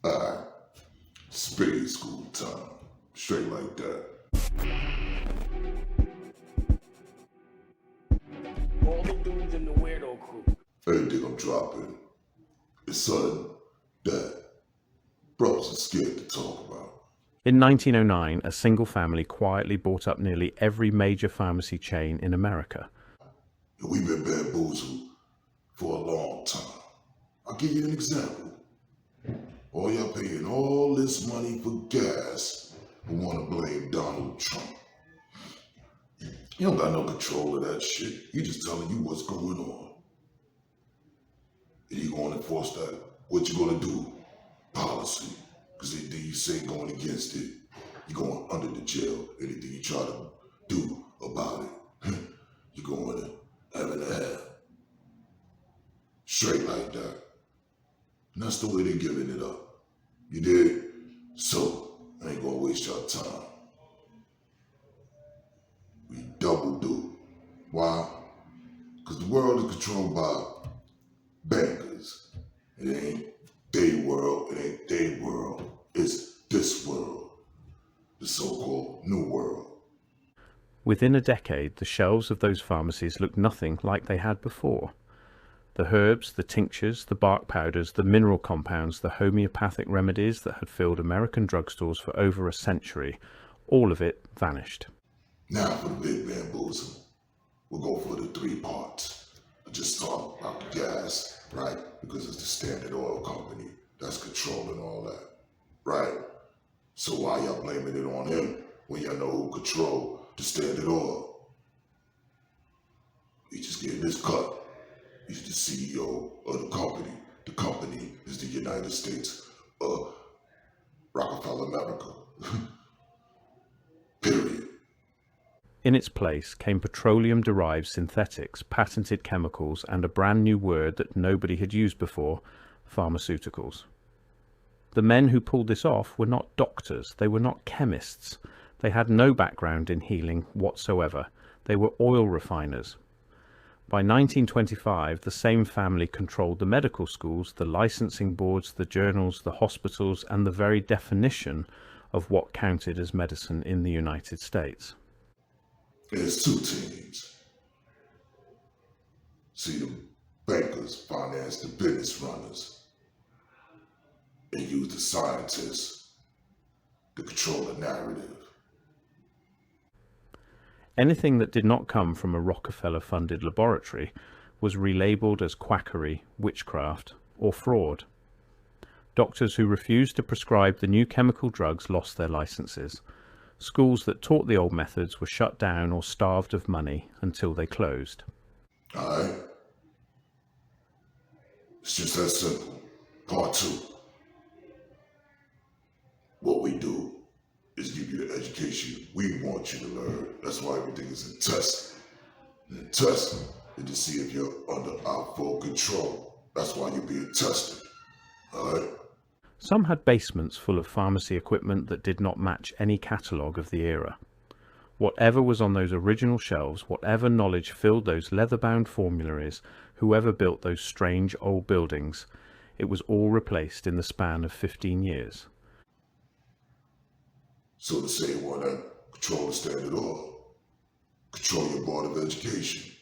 Alright, spade school time. Straight like that. All the dudes in the weirdo crew. Everything I'm dropping is something that brothers are scared to talk about. In 1909, a single family quietly bought up nearly every major pharmacy chain in America. And we've been bamboozled for a long time. I'll give you an example. All y'all paying all this money for gas who want to blame Donald Trump. You don't got no control of that shit. He just telling you what's going on. And you gonna enforce that? What you gonna do? Policy. Because anything you say going against it, you're going under the jail. Anything you try to do about it, you're going to have a half. Straight like that. And that's the way they're giving it up. You did? So, I ain't gonna waste your time. We double do. Why? Because the world is controlled by bankers. It ain't they world, it ain't they world. It's this world. The so-called new world. Within a decade, the shelves of those pharmacies looked nothing like they had before. The herbs, the tinctures, the bark powders, the mineral compounds, the homeopathic remedies that had filled American drugstores for over a century, all of it vanished. Now for the big bamboozle. We'll go for the 3 parts. I just talked about the gas, right? Because it's the Standard Oil Company that's controlling all that, right? So why y'all blaming it on him when y'all know who control the Standard Oil? He just getting his cut. He's the CEO of the company. The company is the United States of RocafellAMERICA. Period. In its place came petroleum-derived synthetics, patented chemicals, and a brand new word that nobody had used before, pharmaceuticals. The men who pulled this off were not doctors, they were not chemists. They had no background in healing whatsoever. They were oil refiners. By 1925, the same family controlled the medical schools, the licensing boards, the journals, the hospitals, and the very definition of what counted as medicine in the United States. There's 2 teams. See, the bankers finance the business runners and use the scientists to control the narrative. Anything that did not come from a Rockefeller-funded laboratory was relabeled as quackery, witchcraft, or fraud. Doctors who refused to prescribe the new chemical drugs lost their licenses. Schools that taught the old methods were shut down or starved of money until they closed. Alright? It's just that simple. Part 2. What we do is give you the education we want you to learn. That's why everything is in test. And the test is to see if you're under our full control. That's why you're being tested. Alright? Some had basements full of pharmacy equipment that did not match any catalogue of the era. Whatever was on those original shelves, whatever knowledge filled those leather-bound formularies, whoever built those strange old buildings, it was all replaced in the span of 15 years. So the same one that control the Standard Oil, control your Board of Education.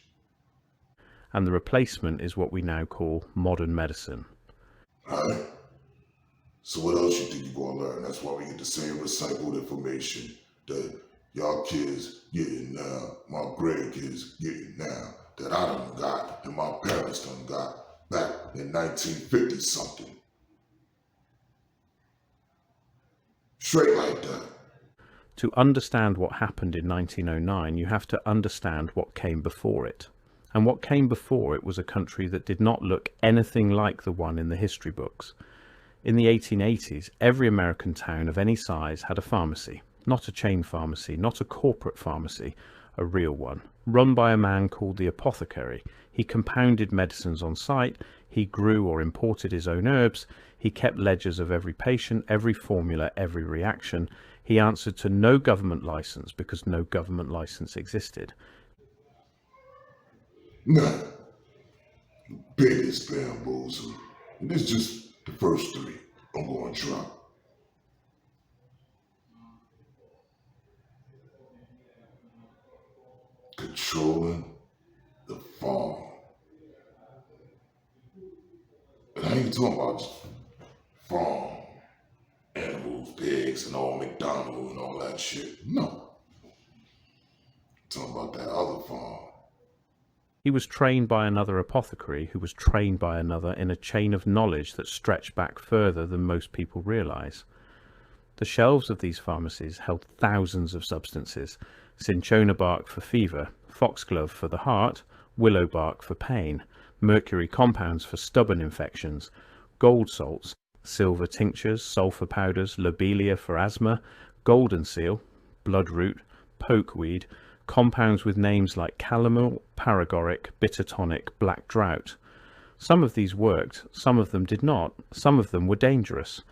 And the replacement is what we now call modern medicine. Alright? So what else you think you're gonna learn? That's why we get the same recycled information that y'all kids getting now, my grandkids getting now, that I done got and my parents done got back in 1950 something. Straight like that. To understand what happened in 1909, you have to understand what came before it. And what came before it was a country that did not look anything like the one in the history books. In the 1880s, every American town of any size had a pharmacy. Not a chain pharmacy, not a corporate pharmacy, a real one, run by a man called the apothecary. He compounded medicines on site, he grew or imported his own herbs, he kept ledgers of every patient, every formula, every reaction. He answered to no government license because no government license existed. Now, the biggest bamboozle, and this is just the first 3, I'm going to drop. Controlling the farm. And I ain't talking about just farm, animals, pigs, and all McDonald's and all that shit. No. I'm talking about that other farm. He was trained by another apothecary who was trained by another in a chain of knowledge that stretched back further than most people realise. The shelves of these pharmacies held thousands of substances: cinchona bark for fever, foxglove for the heart, willow bark for pain, mercury compounds for stubborn infections, gold salts, silver tinctures, sulphur powders, lobelia for asthma, golden seal, bloodroot, pokeweed, compounds with names like calomel, paregoric, bitter tonic, black drought. Some of these worked, some of them did not, some of them were dangerous,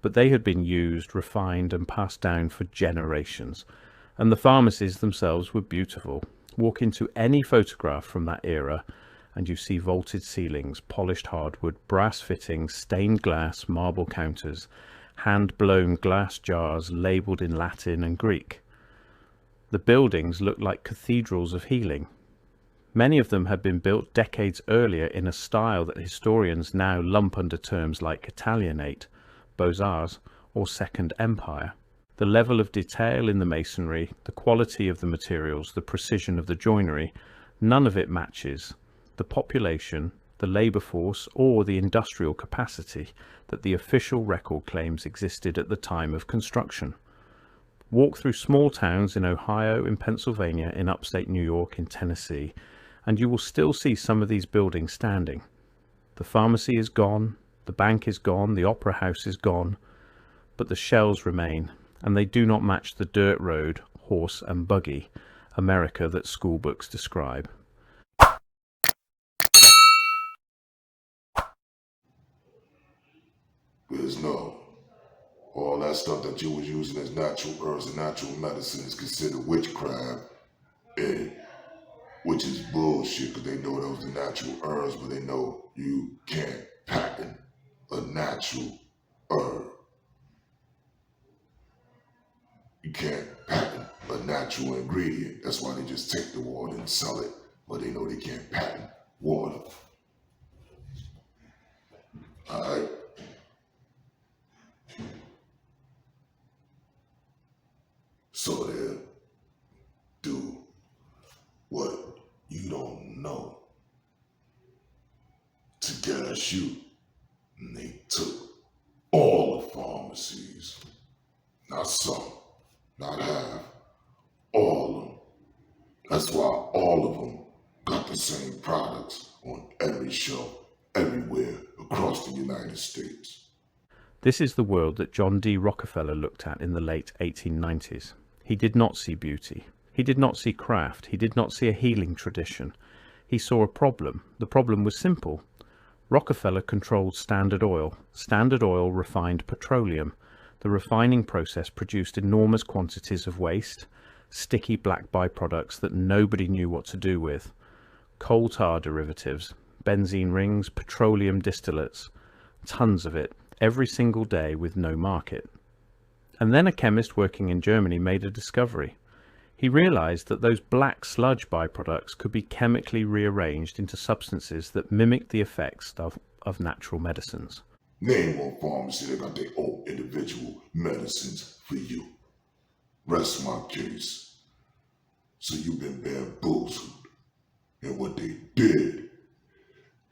but they had been used, refined and passed down for generations, and the pharmacies themselves were beautiful. Walk into any photograph from that era and you see vaulted ceilings, polished hardwood, brass fittings, stained glass, marble counters, hand-blown glass jars labelled in Latin and Greek. The buildings looked like cathedrals of healing. Many of them had been built decades earlier in a style that historians now lump under terms like Italianate, Beaux-Arts, or Second Empire. The level of detail in the masonry, the quality of the materials, the precision of the joinery, none of it matches the population, the labour force, or the industrial capacity that the official record claims existed at the time of construction. Walk through small towns in Ohio, in Pennsylvania, in upstate New York, in Tennessee, and you will still see some of these buildings standing. The pharmacy is gone, the bank is gone, the opera house is gone, but the shells remain, and they do not match the dirt road, horse and buggy America that school books describe. There's no. All that stuff that you was using as natural herbs and natural medicine is considered witchcraft, and which is bullshit, because they know those are natural herbs, but they know you can't patent a natural herb. You can't patent a natural ingredient. That's why they just take the water and sell it, but they know they can't patent water. Alright? So they'll do what you don't know to gas you. And they took all the pharmacies, not some, not half, all of them. That's why all of them got the same products on every shelf, everywhere across the United States. This is the world that John D. Rockefeller looked at in the late 1890s. He did not see beauty. He did not see craft. He did not see a healing tradition. He saw a problem. The problem was simple. Rockefeller controlled Standard Oil. Standard Oil refined petroleum. The refining process produced enormous quantities of waste, sticky black byproducts that nobody knew what to do with, coal tar derivatives, benzene rings, petroleum distillates, tons of it, every single day with no market. And then a chemist working in Germany made a discovery. He realized that those black sludge byproducts could be chemically rearranged into substances that mimicked the effects of natural medicines. Name one pharmacy that got their own individual medicines for you. Rest my case. So you've been bamboozled. And what they did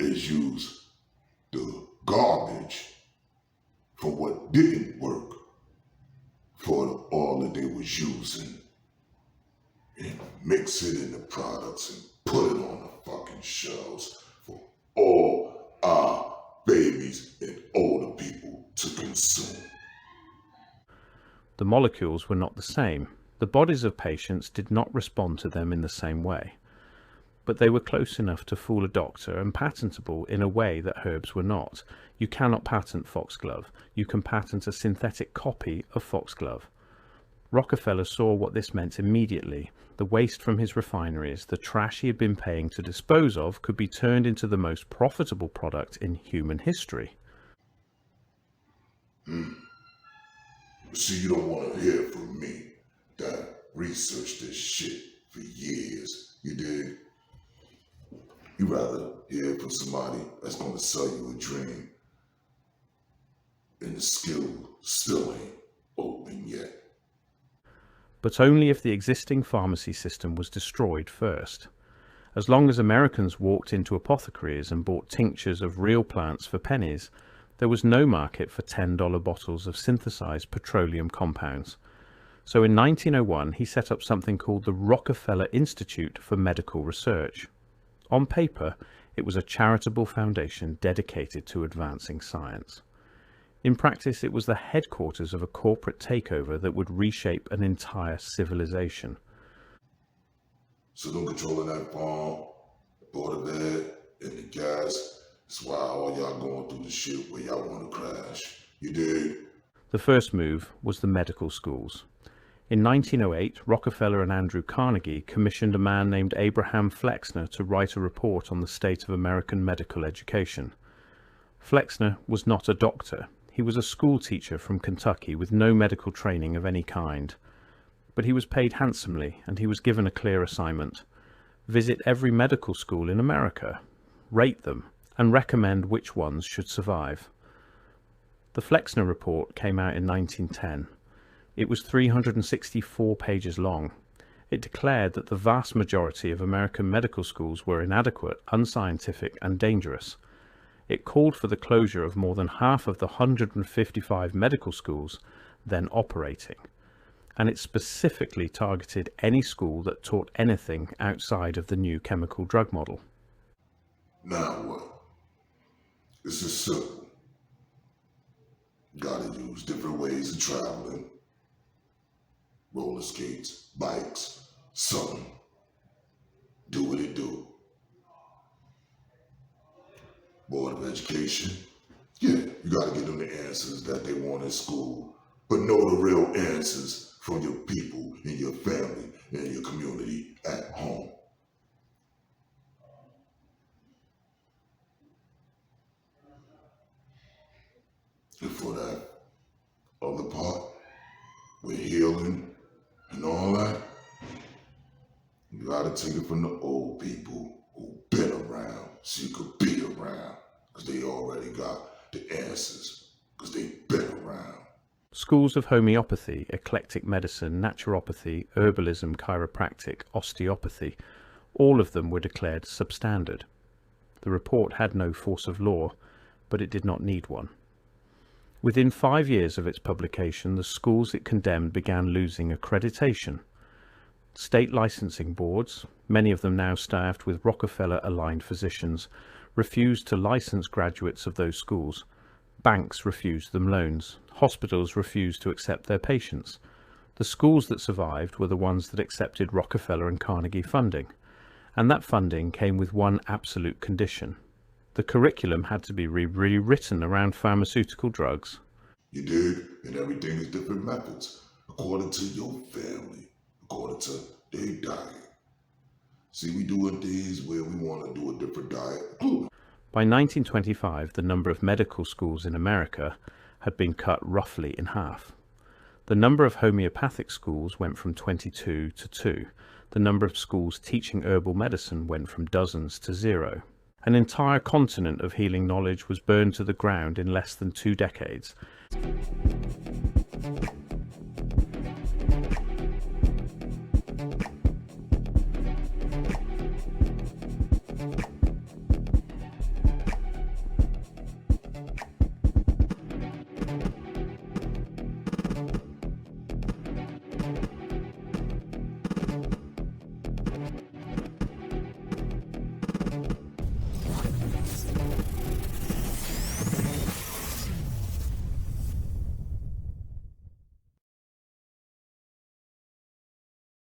is use the garbage from what didn't work for the oil that they was using, and mix it in the products and put it on the fucking shelves for all our babies and older people to consume. The molecules were not the same. The bodies of patients did not respond to them in the same way. But they were close enough to fool a doctor and patentable in a way that herbs were not. You cannot patent foxglove. You can patent a synthetic copy of foxglove. Rockefeller saw what this meant immediately. The waste from his refineries, the trash he had been paying to dispose of, could be turned into the most profitable product in human history. See, you don't want to hear from me that researched this shit for years. You dig? You rather hear from somebody that's going to sell you a dream, and the skill still ain't open yet. But only if the existing pharmacy system was destroyed first. As long as Americans walked into apothecaries and bought tinctures of real plants for pennies, there was no market for $10 bottles of synthesized petroleum compounds. So in 1901, he set up something called the Rockefeller Institute for Medical Research. On paper, it was a charitable foundation dedicated to advancing science. In practice, it was the headquarters of a corporate takeover that would reshape an entire civilization. So them controlling that farm, Board of Ed, and the gas, that's why all y'all going through the shit where y'all want to crash. You dig? The first move was the medical schools. In 1908, Rockefeller and Andrew Carnegie commissioned a man named Abraham Flexner to write a report on the state of American medical education. Flexner was not a doctor. He was a school teacher from Kentucky with no medical training of any kind. But he was paid handsomely, and he was given a clear assignment: visit every medical school in America, rate them, and recommend which ones should survive. The Flexner report came out in 1910. It was 364 pages long. It declared that the vast majority of American medical schools were inadequate, unscientific, and dangerous. It called for the closure of more than half of the 155 medical schools then operating. And it specifically targeted any school that taught anything outside of the new chemical drug model. Now what? This is simple. Gotta use different ways of traveling. Roller skates, bikes, something. Do what it do. Board of Education. Yeah, you gotta get them the answers that they want in school, but know the real answers from your people in your family and your community at home. And for that other part, with healing and all that, you gotta take it from the old people who've been around so you could be around, because they already got the answers, because they've been around. Schools of homeopathy, eclectic medicine, naturopathy, herbalism, chiropractic, osteopathy, all of them were declared substandard. The report had no force of law, but it did not need one. Within 5 years of its publication, the schools it condemned began losing accreditation. State licensing boards, many of them now staffed with Rockefeller-aligned physicians, refused to license graduates of those schools. Banks refused them loans. Hospitals refused to accept their patients. The schools that survived were the ones that accepted Rockefeller and Carnegie funding. And that funding came with one absolute condition. The curriculum had to be rewritten around pharmaceutical drugs. You dig? And everything is different methods, according to your family, according to their diet. See, we doing things where we want to do a different diet. By 1925, the number of medical schools in America had been cut roughly in half. The number of homeopathic schools went from 22 to 2. The number of schools teaching herbal medicine went from dozens to 0. An entire continent of healing knowledge was burned to the ground in less than 2 decades.